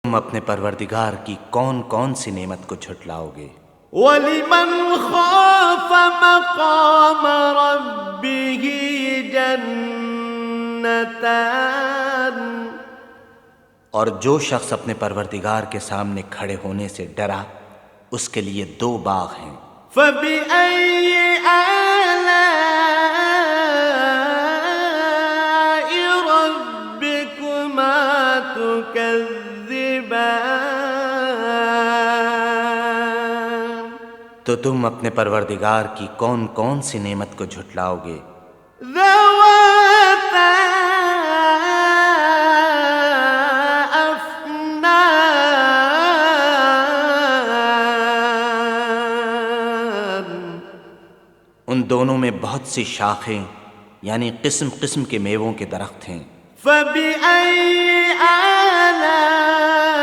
تم اپنے پروردگار کی کون کون سی نعمت کو جھٹلاؤ گے؟ وَلِمَنْ خَافَ مَقَامَ رَبِّهِ جَنَّتَانِ، اور جو شخص اپنے پروردگار کے سامنے کھڑے ہونے سے ڈرا اس کے لیے 2 باغ ہیں۔ فَبِأَيِّ آلَاءِ رَبِّكُمَا تُكَذِّبَانِ، تو تم اپنے پروردگار کی کون کون سی نعمت کو جھٹلاؤ گے؟ ذَوَاتَا أَفْنَانٍ، ان دونوں میں بہت سی شاخیں یعنی قسم قسم کے میووں کے درخت ہیں۔ فَبِأَيِّ آلَاءِ